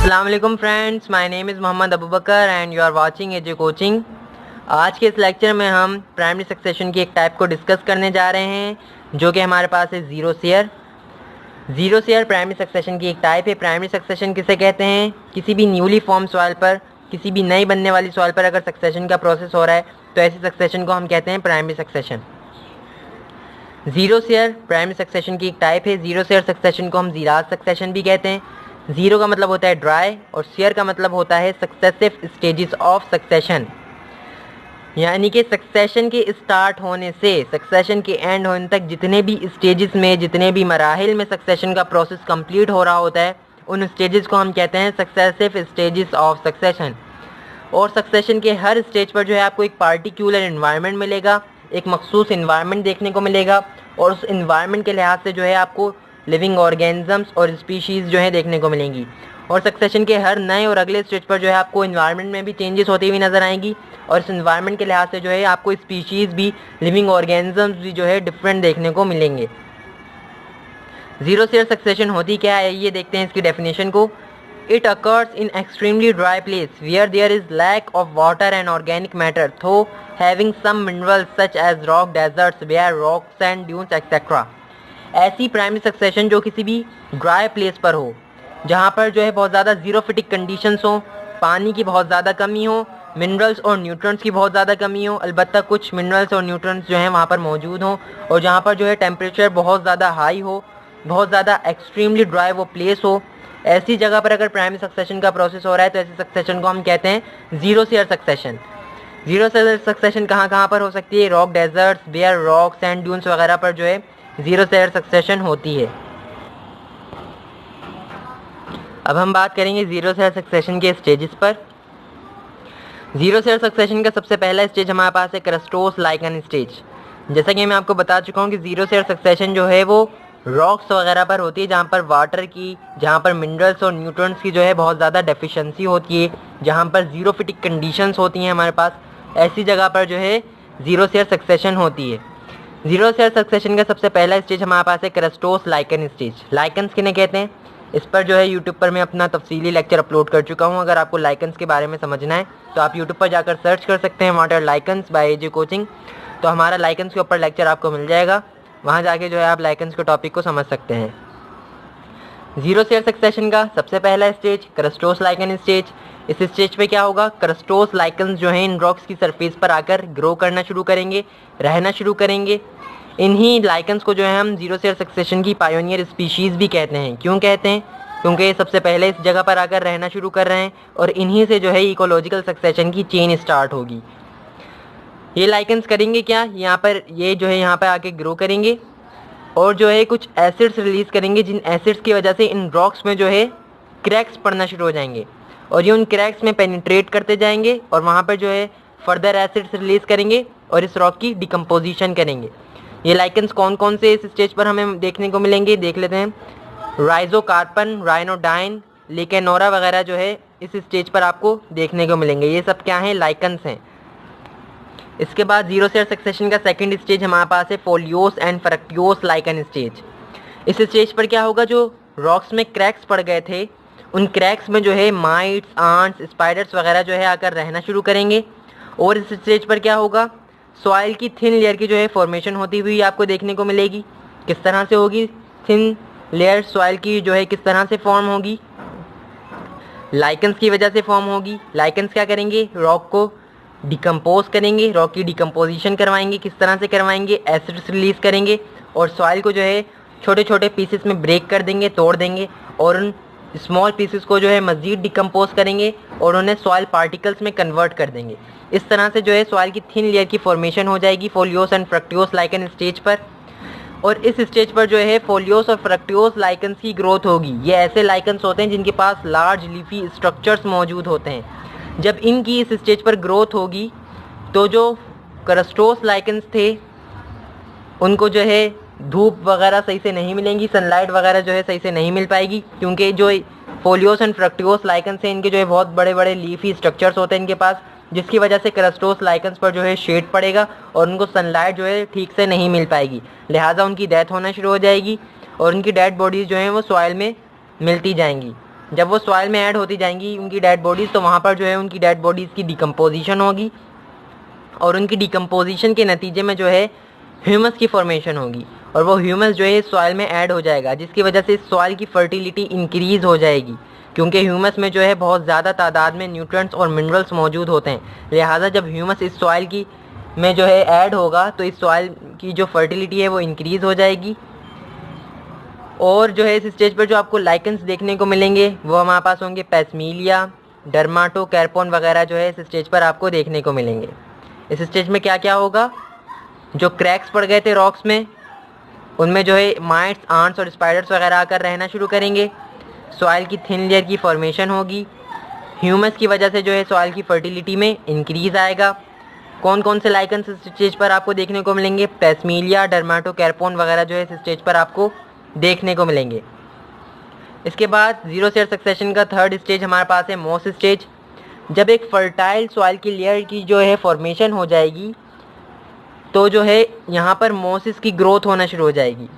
अस्सलाम वालेकुम friends, my name is Mohammad Abu Bakar and you are watching AJ coaching. आज के इस लेक्चर में हम प्राइमरी सक्सेशन की एक टाइप को डिस्कस करने जा रहे हैं जो कि हमारे पास है zero share. Zero share primary succession की एक टाइप है। प्राइमरी सक्सेशन किसे कहते हैं? किसी भी न्यूली फॉर्म सॉइल पर, किसी भी नई बनने वाली सॉइल पर अगर सक्सेशन का प्रोसेस हो रहा है तो ऐसी सक्सेशन को हम कहते हैं primary succession. Zero share primary succession की एक टाइप है। ज़ीरो शेयर सक्सेशन को हम ज़ीराज़ सक्सेशन भी कहते हैं। ज़ीरो का मतलब होता है ड्राई और शेयर का मतलब होता है सक्सेसिव स्टेजेस ऑफ सक्सेशन, यानी कि सक्सेशन के स्टार्ट होने से सक्सेशन के एंड होने तक जितने भी स्टेजेस में, जितने भी मराहिल में सक्सेशन का प्रोसेस कंप्लीट हो रहा होता है उन स्टेजेस को हम कहते हैं सक्सेसिव स्टेजेस ऑफ सक्सेशन। और सक्सेशन के हर स्टेज पर जो है आपको एक पार्टिकुलर इन्वायरमेंट मिलेगा, एक मखसूस इन्वायरमेंट देखने को मिलेगा और उस इन्वायरमेंट के लिहाज से जो है आपको लिविंग ऑर्गेनिजम्स और स्पीशीज़ जो है देखने को मिलेंगी। और सक्सेशन के हर नए और अगले स्टेज पर जो है आपको इन्वायरमेंट में भी चेंजेस होती हुई नज़र आएंगी और इस इन्वायरमेंट के लिहाज से जो है आपको स्पीशीज़ भी, लिविंग ऑर्गेनिजम्स भी जो है डिफरेंट देखने को मिलेंगे। ज़ीरो शेयर सक्सेशन होती क्या है ये देखते हैं इसकी डेफिनेशन को। It occurs in extremely dry place where there is lack of water and organic matter, though having some minerals such as rock deserts, bare rocks, sand dunes, etc. ऐसी primary succession जो किसी भी dry place पर हो, जहाँ पर जो है बहुत ज़्यादा जीरोफिटिक कंडीशंस हो, पानी की बहुत ज़्यादा कमी हो, मिनरल्स और न्यूट्रंट्स की बहुत ज़्यादा कमी हो, अलबत्ता कुछ मिनरल्स और न्यूट्रंट्स जो हैं वहाँ पर मौजूद हों, और जहाँ पर जो है टेम्परेचर बहुत ज़्यादा हाई हो, बहुत ज़्यादा एक्सट्रीमली ड्राई वो प्लेस हो, ऐसी जगह पर अगर प्राइमरी सक्सेशन का प्रोसेस हो रहा है तो ऐसी सक्सेशन को हम कहते हैं xerosere succession. Xerosere succession कहाँ कहाँ पर हो सकती है? Rock deserts, bare rock, sand dunes वगैरह पर जो है ज़ीरो शेयर सक्सेशन होती है। अब हम बात करेंगे ज़ीरो शेयर सक्सेशन के स्टेजेस पर। ज़ीरो शेयर सक्सेशन का सबसे पहला स्टेज हमारे पास है क्रस्टोस लाइकन स्टेज। जैसा कि मैं आपको बता चुका हूँ कि ज़ीरो शेयर सक्सेशन जो है वो रॉक्स वगैरह पर होती है, जहाँ पर वाटर की, जहाँ पर मिनरल्स और न्यूट्रंट्स की जो है बहुत ज़्यादा डेफिशिएंसी होती है, जहाँ पर जीरोफिटिक कंडीशंस होती हैं हमारे पास, ऐसी जगह पर जो है ज़ीरो शेयर सक्सेशन होती है। ज़ीरो शेयर सक्सेशन का सबसे पहला स्टेज हमारे पास है क्रस्टोस लाइकन स्टेज। लाइकन्स किन्हें कहते हैं? इस पर जो है यूट्यूब पर मैं अपना तफसीली लेक्चर अपलोड कर चुका हूँ। अगर आपको लाइकन्स के बारे में समझना है तो आप यूट्यूब पर जाकर सर्च कर सकते हैं what are lichens by AJ coaching, तो हमारा लाइकन्स के ऊपर लेक्चर आपको मिल जाएगा। वहाँ जाके जो है आप लाइकन्स के टॉपिक को समझ सकते हैं। ज़ीरो शेयर सक्सेशन का सबसे पहला स्टेज क्रस्टोस लाइकन स्टेज। इस स्टेज पे क्या होगा? क्रस्टोस लाइकन्स जो हैं इन रॉक्स की सरफेस पर आकर ग्रो करना शुरू करेंगे, रहना शुरू करेंगे। इन्हीं लाइकन्स को जो है हम ज़ीरो शेयर सक्सेशन की पायोनियर स्पीशीज़ भी कहते हैं। क्यों कहते हैं? क्योंकि ये सबसे पहले इस जगह पर आकर रहना शुरू कर रहे हैं और इन्हीं से जो है इकोलॉजिकल सक्सेशन की चेन स्टार्ट होगी। ये लाइकन्स करेंगे क्या? यहाँ पर ये जो है यहाँ पर आके ग्रो करेंगे और जो है कुछ एसिड्स रिलीज़ करेंगे, जिन एसिड्स की वजह से इन रॉक्स में जो है क्रैक्स पड़ना शुरू हो जाएंगे और ये उन क्रैक्स में पेनिट्रेट करते जाएंगे और वहाँ पर जो है फर्दर एसिड्स रिलीज़ करेंगे और इस रॉक की डिकम्पोजिशन करेंगे। ये लाइकन्स कौन कौन से इस स्टेज पर हमें देखने को मिलेंगे देख लेते हैं। राइजोकार्पन, राइनोडाइन, लिकेनोरा वगैरह जो है इस स्टेज पर आपको देखने को मिलेंगे। ये सब क्या हैं? लाइकन्स हैं। इसके बाद ज़ीरो शेयर सक्सेशन का सेकंड स्टेज हमारे पास है फोलियोस एंड फ्रक्टियोस लाइकन स्टेज। इस स्टेज पर क्या होगा? जो रॉक्स में क्रैक्स पड़ गए थे उन क्रैक्स में जो है माइट्स, आंट्स, स्पाइडर्स वगैरह जो है आकर रहना शुरू करेंगे। और इस स्टेज पर क्या होगा? सॉइल की थिन लेयर की जो है फॉर्मेशन होती हुई आपको देखने को मिलेगी। किस तरह से होगी? थिन लेयर सॉइल की जो है किस तरह से फॉर्म होगी? लाइकन्स की वजह से फॉर्म होगी। लाइकन्स क्या करेंगे? रॉक को डिकम्पोज करेंगे, रॉक की डिकम्पोजिशन करवाएंगे। किस तरह से करवाएंगे? एसिड्स रिलीज़ करेंगे और सॉइल को जो है छोटे छोटे पीसेस में ब्रेक कर देंगे, तोड़ देंगे और उन स्मॉल पीसेस को जो है मज़ीद डिकम्पोज करेंगे और उन्हें सॉइल पार्टिकल्स में कन्वर्ट कर देंगे। इस तरह से जो है सॉइल की थिन लेयर की फॉर्मेशन हो जाएगी फोलियोस एंड फ्रक्टियोस लाइकन स्टेज पर। और इस स्टेज पर जो है फोलियोस और फ्रक्टियोस लाइकन्स की ग्रोथ होगी। ये ऐसे लाइकन्स होते हैं जिनके पास लार्ज लीफी स्ट्रक्चर्स मौजूद होते हैं। जब इनकी इस स्टेज पर ग्रोथ होगी तो जो क्रस्टोस लाइकन्स थे उनको जो है धूप वगैरह सही से नहीं मिलेंगी, सनलाइट वगैरह जो है सही से नहीं मिल पाएगी, क्योंकि जो फोलियोस एंड फ्रक्टियोस लाइकन्स हैं इनके जो है बहुत बड़े बड़े लीफी स्ट्रक्चर्स होते हैं इनके पास, जिसकी वजह से क्रस्टोस लाइकन्स पर जो है शेड पड़ेगा और उनको सनलाइट जो है ठीक से नहीं मिल पाएगी, लिहाजा उनकी डेथ होना शुरू हो जाएगी और उनकी डेड बॉडीज़ जो हैं वो सॉइल में मिलती जाएंगी। जब वो सॉइल में ऐड होती जाएंगी उनकी डेड बॉडीज़, तो वहाँ पर जो है उनकी डेड बॉडीज़ की डिकम्पोजिशन होगी और उनकी डिकम्पोजिशन के नतीजे में जो है ह्यूमस की फॉर्मेशन होगी और वो ह्यूमस जो है सॉइल में ऐड हो जाएगा, जिसकी वजह से सॉइल की फर्टिलिटी इंक्रीज़ हो जाएगी, क्योंकि ह्यूमस में जो है बहुत ज़्यादा तादाद में न्यूट्रिएंट्स और मिनरल्स मौजूद होते हैं। लिहाजा जब ह्यूमस इस सॉइल की में जो है ऐड होगा तो इस सॉइल की जो फर्टिलिटी है वो इंक्रीज़ हो जाएगी। और जो है इस स्टेज पर जो आपको लाइकन्स देखने को मिलेंगे वो हमारे पास होंगे पैस्मीलिया, डर्माटोकैरपोन वगैरह जो है इस स्टेज पर आपको देखने को मिलेंगे। इस स्टेज में क्या क्या होगा, जो क्रैक्स पड़ गए थे रॉक्स में उनमें जो है माइट्स, आंट्स और स्पाइडर्स वगैरह आकर रहना शुरू करेंगे। सॉइल की थिन लेयर की फॉर्मेशन होगी। ह्यूमस की वजह से जो है सॉइल की फर्टिलिटी में इंक्रीज़ आएगा। कौन कौन से लाइकन्स इस स्टेज पर आपको देखने को मिलेंगे, पैस्मीलिया, डर्माटोकैरपोन वगैरह जो है इस स्टेज पर आपको देखने को मिलेंगे। इसके बाद जीरो सेल सक्सेशन का थर्ड स्टेज हमारे पास है मोस स्टेज। जब एक फर्टाइल सॉइल की लेयर की जो है फॉर्मेशन हो जाएगी तो जो है यहाँ पर मोसिस की ग्रोथ होना शुरू हो जाएगी।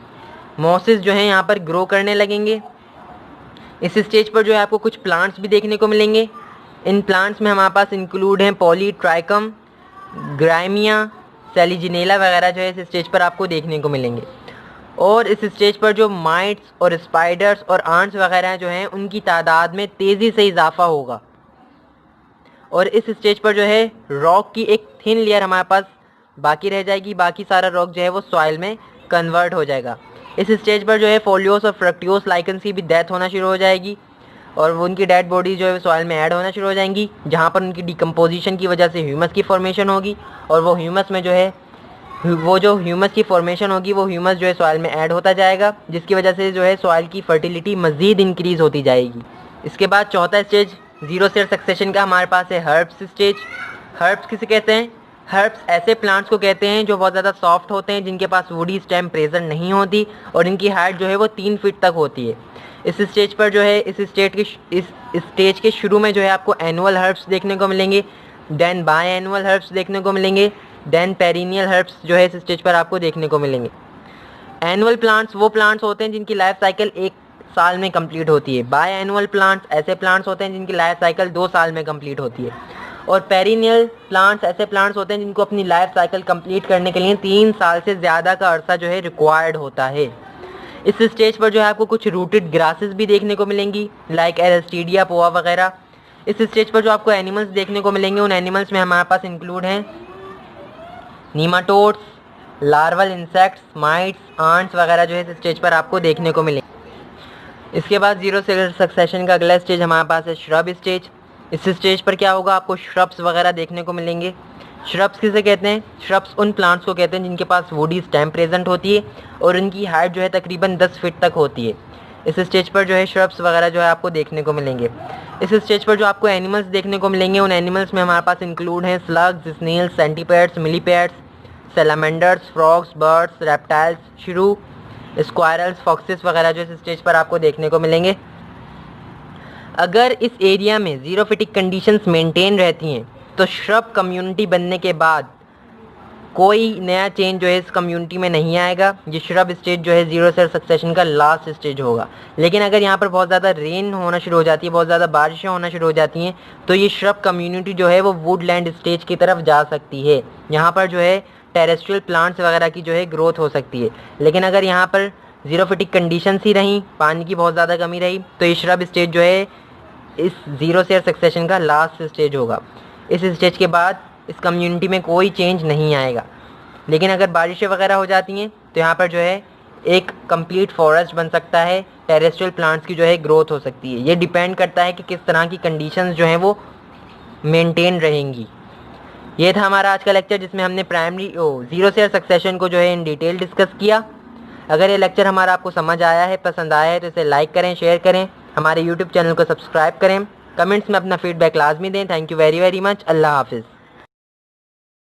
मोसिस जो है यहाँ पर ग्रो करने लगेंगे। इस स्टेज पर जो है आपको कुछ प्लांट्स भी देखने को मिलेंगे। इन प्लांट्स में हमारे पास इंक्लूड हैं पॉलीट्राइकम, ग्राइमिया, सेलिजिनेला वगैरह जो है इस स्टेज पर आपको देखने को मिलेंगे। और इस स्टेज पर जो माइट्स और स्पाइडर्स और आंट्स वगैरह जो हैं उनकी तादाद में तेज़ी से इजाफा होगा। और इस स्टेज पर जो है रॉक की एक थिन लेयर हमारे पास बाकी रह जाएगी, बाकी सारा रॉक जो है वो सॉइल में कन्वर्ट हो जाएगा। इस स्टेज पर जो है फोलियोस और फ्रक्टियोस लाइकन्स की भी डेथ होना शुरू हो जाएगी और वो उनकी डेड बॉडी जो है सॉइल में ऐड होना शुरू हो जाएंगी, जहाँ पर उनकी डिकम्पोजिशन की वजह से ह्यूमस की फॉर्मेशन होगी और वो ह्यूमस में जो है वो जो ह्यूमस की फॉर्मेशन होगी वो ह्यूमस जो है सॉइल में ऐड होता जाएगा, जिसकी वजह से जो है सॉइल की फर्टिलिटी मज़ीद इंक्रीज़ होती जाएगी। इसके बाद चौथा स्टेज जीरो सेल सक्सेशन का हमारे पास है हर्ब्स स्टेज। हर्ब्स किसे कहते हैं? हर्ब्स ऐसे प्लांट्स को कहते हैं जो बहुत ज़्यादा सॉफ्ट होते हैं, जिनके पास वुडी स्टेम प्रेजेंट नहीं होती और इनकी हाइट जो है वो 3 फीट तक होती है। इस स्टेज पर जो है इस स्टेज के शुरू में जो है आपको एनुअल हर्ब्स देखने को मिलेंगे, देन बाय एनुअल हर्ब्स देखने को मिलेंगे, देन पेरिनियल हर्ब्स जो है इस स्टेज पर आपको देखने को मिलेंगे। एनुअल प्लांट्स वो प्लांट्स होते हैं जिनकी लाइफ साइकिल 1 साल में कंप्लीट होती है। बाय एनुअल प्लांट्स ऐसे प्लांट्स होते हैं जिनकी लाइफ साइकिल 2 साल में कंप्लीट होती है। और पेरिनियल प्लांट्स ऐसे प्लांट्स होते हैं जिनको अपनी लाइफ साइकिल कंप्लीट करने के लिए 3 साल से ज़्यादा का अरसा जो है रिक्वायर्ड होता है। इस स्टेज पर जो है आपको कुछ रूटेड ग्रासेस भी देखने को मिलेंगी, लाइक एरिस्टीडिया, पोआ वगैरह। इस स्टेज पर जो आपको एनिमल्स देखने को मिलेंगे उन एनिमल्स में हमारे पास इंक्लूड हैं nematodes, larval insects, mites, ants वगैरह जो है इस स्टेज पर आपको देखने को मिलेंगे। इसके बाद जीरो सेल सक्सेशन का अगला स्टेज हमारे पास है श्रब स्टेज। इस स्टेज पर क्या होगा, आपको श्रब्स वगैरह देखने को मिलेंगे। श्रब्स किसे कहते हैं? श्रब्स उन प्लांट्स को कहते हैं जिनके पास वुडी स्टेम प्रेजेंट होती है और उनकी हाइट जो है तकरीबन 10 फीट तक होती है। इस स्टेज पर जो है श्रब्स वगैरह जो है आपको देखने को मिलेंगे। इस स्टेज पर जो आपको एनिमल्स देखने को मिलेंगे उन एनिमल्स में हमारे पास इंक्लूड हैं slugs, snails, centipedes, millipedes, salamanders, frogs, birds, reptiles, shrew, squirrels, foxes वगैरह जो इस स्टेज पर आपको देखने को मिलेंगे। अगर इस एरिया में ज़ीरोफिटिक कंडीशंस मेंटेन रहती हैं तो श्रब कम्युनिटी बनने के बाद कोई नया चेंज जो है इस कम्युनिटी में नहीं आएगा। ये श्रब स्टेज जो है जीरो सेल सक्सेशन का लास्ट स्टेज होगा। लेकिन अगर यहाँ पर बहुत ज़्यादा रेन होना शुरू हो जाती है, बहुत ज़्यादा बारिशें होना शुरू हो जाती हैं, तो ये श्रब कम्युनिटी जो है वो वुडलैंड स्टेज की तरफ जा सकती है। यहाँ पर जो है टेरेस्ट्रियल प्लांट्स वगैरह की जो है ग्रोथ हो सकती है। लेकिन अगर यहाँ पर ज़ीरोफिटिक कंडीशंस ही रहीं, पानी की बहुत ज़्यादा कमी रही, तो ये श्रब स्टेज जो है इस जीरो सेल सक्सेशन का लास्ट स्टेज होगा। इस स्टेज के बाद इस कम्युनिटी में कोई चेंज नहीं आएगा। लेकिन अगर बारिशें वगैरह हो जाती हैं तो यहाँ पर जो है एक कंप्लीट फॉरेस्ट बन सकता है, टेरेस्ट्रियल प्लांट्स की जो है ग्रोथ हो सकती है। ये डिपेंड करता है कि किस तरह की कंडीशंस जो हैं वो मेंटेन रहेंगी। ये था हमारा आज का लेक्चर जिसमें हमने जीरो सेल सक्सेशन को जो है इन डिटेल डिस्कस किया। अगर ये लेक्चर हमारा आपको समझ आया है, पसंद आया है तो इसे लाइक करें, शेयर करें, हमारे यूट्यूब चैनल को सब्सक्राइब करें, कमेंट्स में अपना फीडबैक लाजमी दें। Thank you very very much. अल्लाह हाफिज़।